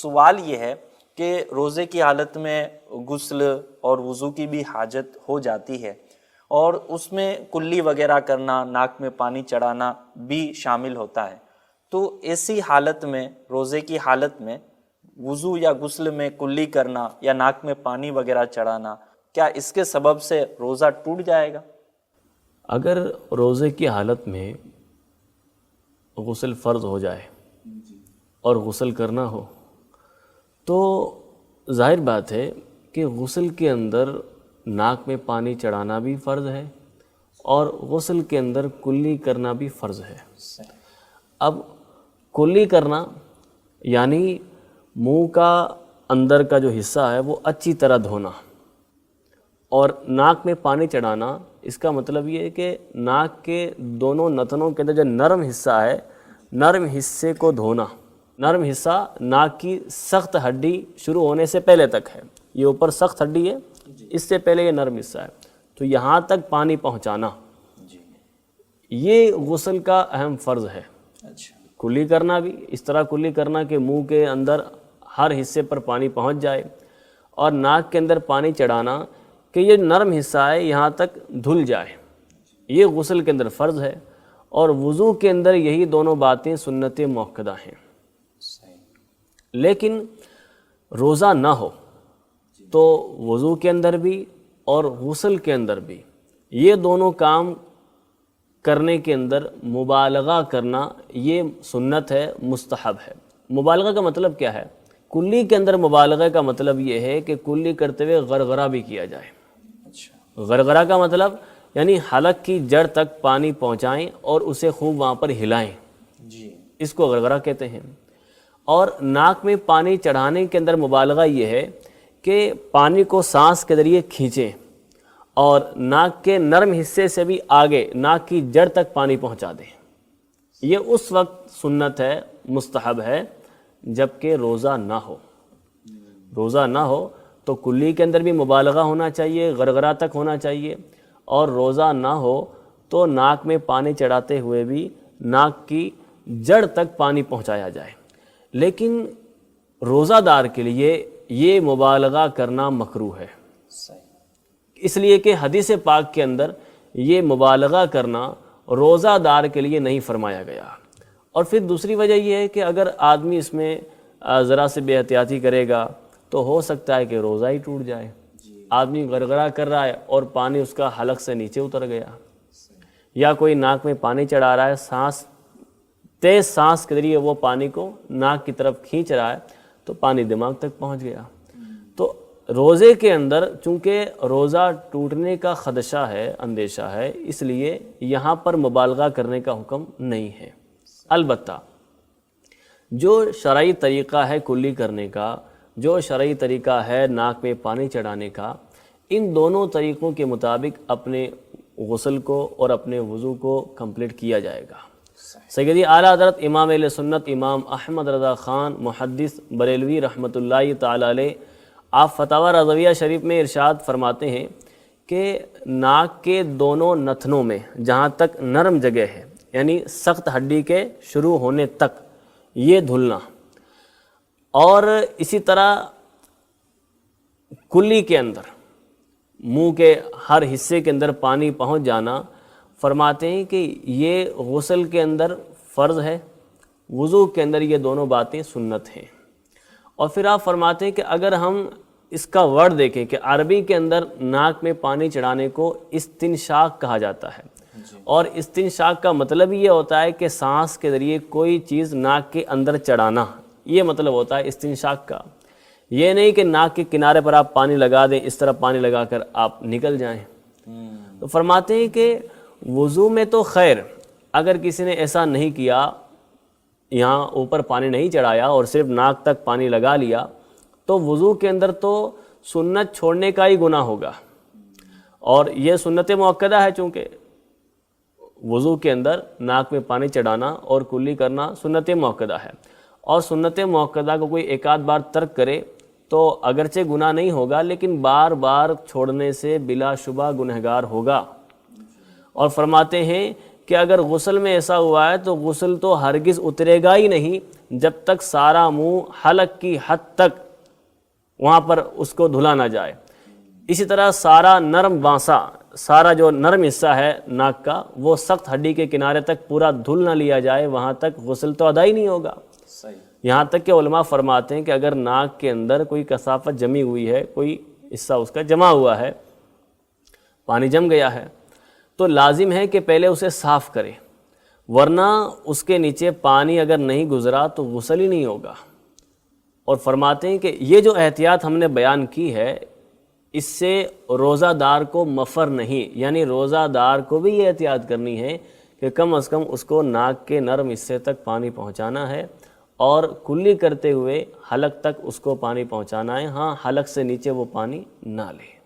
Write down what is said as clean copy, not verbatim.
سوال یہ ہے کہ روزے کی حالت میں غسل اور وضو کی بھی حاجت ہو جاتی ہے اور اس میں کلی وغیرہ کرنا، ناک میں پانی چڑھانا بھی شامل ہوتا ہے، تو ایسی حالت میں، روزے کی حالت میں وضو یا غسل میں کلی کرنا یا ناک میں پانی وغیرہ چڑھانا، کیا اس کے سبب سے روزہ ٹوٹ جائے گا؟ اگر روزے کی حالت میں غسل فرض ہو جائے اور غسل کرنا ہو تو ظاہر بات ہے کہ غسل کے اندر ناک میں پانی چڑھانا بھی فرض ہے اور غسل کے اندر کلی کرنا بھی فرض ہے۔ اب کلی کرنا یعنی منہ کا اندر کا جو حصہ ہے وہ اچھی طرح دھونا، اور ناک میں پانی چڑھانا اس کا مطلب یہ ہے کہ ناک کے دونوں نتنوں کے اندر جو نرم حصہ ہے، نرم حصے کو دھونا۔ نرم حصہ ناک کی سخت ہڈی شروع ہونے سے پہلے تک ہے، یہ اوپر سخت ہڈی ہے، اس سے پہلے یہ نرم حصہ ہے، تو یہاں تک پانی پہنچانا، یہ غسل کا اہم فرض ہے۔ کلی کرنا بھی اس طرح کلی کرنا کہ منہ کے اندر ہر حصے پر پانی پہنچ جائے، اور ناک کے اندر پانی چڑھانا کہ یہ نرم حصہ ہے یہاں تک دھل جائے، یہ غسل کے اندر فرض ہے۔ اور وضو کے اندر یہی دونوں باتیں سنت مؤکدہ ہیں۔ لیکن روزہ نہ ہو تو وضو کے اندر بھی اور غسل کے اندر بھی یہ دونوں کام کرنے کے اندر مبالغہ کرنا یہ سنت ہے، مستحب ہے۔ مبالغہ کا مطلب کیا ہے؟ کلی کے اندر مبالغہ کا مطلب یہ ہے کہ کلی کرتے ہوئے غرغرہ بھی کیا جائے۔ غرغرہ کا مطلب یعنی حلق کی جڑ تک پانی پہنچائیں اور اسے خوب وہاں پر ہلائیں، اس کو غرغرہ کہتے ہیں۔ اور ناک میں پانی چڑھانے کے اندر مبالغہ یہ ہے کہ پانی کو سانس کے ذریعے کھینچیں اور ناک کے نرم حصے سے بھی آگے ناک کی جڑ تک پانی پہنچا دیں۔ یہ اس وقت سنت ہے، مستحب ہے، جبکہ روزہ نہ ہو۔ روزہ نہ ہو تو کلی کے اندر بھی مبالغہ ہونا چاہیے، غرغرہ تک ہونا چاہیے، اور روزہ نہ ہو تو ناک میں پانی چڑھاتے ہوئے بھی ناک کی جڑ تک پانی پہنچایا جائے۔ لیکن روزہ دار کے لیے یہ مبالغہ کرنا مکروہ ہے، اس لیے کہ حدیث پاک کے اندر یہ مبالغہ کرنا روزہ دار کے لیے نہیں فرمایا گیا۔ اور پھر دوسری وجہ یہ ہے کہ اگر آدمی اس میں ذرا سے بے احتیاطی کرے گا تو ہو سکتا ہے کہ روزہ ہی ٹوٹ جائے۔ آدمی غرغرہ کر رہا ہے اور پانی اس کا حلق سے نیچے اتر گیا، یا کوئی ناک میں پانی چڑھا رہا ہے، تیز سانس کے ذریعے وہ پانی کو ناک کی طرف کھینچ رہا ہے تو پانی دماغ تک پہنچ گیا۔ تو روزے کے اندر چونکہ روزہ ٹوٹنے کا خدشہ ہے، اندیشہ ہے، اس لیے یہاں پر مبالغہ کرنے کا حکم نہیں ہے۔ البتہ جو شرعی طریقہ ہے کلی کرنے کا، جو شرعی طریقہ ہے ناک میں پانی چڑھانے کا، ان دونوں طریقوں کے مطابق اپنے غسل کو اور اپنے وضو کو کمپلیٹ کیا جائے گا۔ سیدی اعلیٰ حضرت امام اہل سنت امام احمد رضا خان محدث بریلوی رحمۃ اللہ تعالی علیہ، آپ فتاوی رضویہ شریف میں ارشاد فرماتے ہیں کہ ناک کے دونوں نتنوں میں جہاں تک نرم جگہ ہے، یعنی سخت ہڈی کے شروع ہونے تک یہ دھلنا، اور اسی طرح کلی کے اندر منہ کے ہر حصے کے اندر پانی پہنچ جانا، فرماتے ہیں کہ یہ غسل کے اندر فرض ہے، وضو کے اندر یہ دونوں باتیں سنت ہیں۔ اور پھر آپ فرماتے ہیں کہ اگر ہم اس کا ورڈ دیکھیں کہ عربی کے اندر ناک میں پانی چڑھانے کو استنشاق کہا جاتا ہے، اور استنشاق کا مطلب یہ ہوتا ہے کہ سانس کے ذریعے کوئی چیز ناک کے اندر چڑھانا، یہ مطلب ہوتا ہے استنشاق کا۔ یہ نہیں کہ ناک کے کنارے پر آپ پانی لگا دیں، اس طرح پانی لگا کر آپ نکل جائیں۔ تو فرماتے ہیں کہ وضو میں تو خیر اگر کسی نے ایسا نہیں کیا، یہاں اوپر پانی نہیں چڑھایا اور صرف ناک تک پانی لگا لیا، تو وضو کے اندر تو سنت چھوڑنے کا ہی گناہ ہوگا، اور یہ سنت مؤکدہ ہے، چونکہ وضو کے اندر ناک میں پانی چڑھانا اور کلی کرنا سنت مؤکدہ ہے، اور سنت مؤکدہ کو کوئی ایک آدھ بار ترک کرے تو اگرچہ گناہ نہیں ہوگا، لیکن بار بار چھوڑنے سے بلا شبہ گنہگار ہوگا۔ اور فرماتے ہیں کہ اگر غسل میں ایسا ہوا ہے تو غسل تو ہرگز اترے گا ہی نہیں جب تک سارا منہ حلق کی حد تک وہاں پر اس کو دھلا نہ جائے. اسی طرح سارا نرم بانسا، سارا جو نرم حصہ ہے ناک کا، وہ سخت ہڈی کے کنارے تک پورا دھل نہ لیا جائے، وہاں تک غسل تو ادا ہی نہیں ہوگا. یہاں تک کہ علماء فرماتے ہیں کہ اگر ناک کے اندر کوئی کثافت جمی ہوئی ہے، کوئی حصہ اس کا جمع ہوا ہے، پانی جم گیا ہے، تو لازم ہے کہ پہلے اسے صاف کرے، ورنہ اس کے نیچے پانی اگر نہیں گزرا تو غسل ہی نہیں ہوگا. اور فرماتے ہیں کہ یہ جو احتیاط ہم نے بیان کی ہے، اس سے روزہ دار کو مفر نہیں، یعنی روزہ دار کو بھی یہ احتیاط کرنی ہے کہ کم از کم اس کو ناک کے نرم حصے تک پانی پہنچانا ہے اور کلی کرتے ہوئے حلق تک اس کو پانی پہنچانا ہے. ہاں، حلق سے نیچے وہ پانی نہ لے.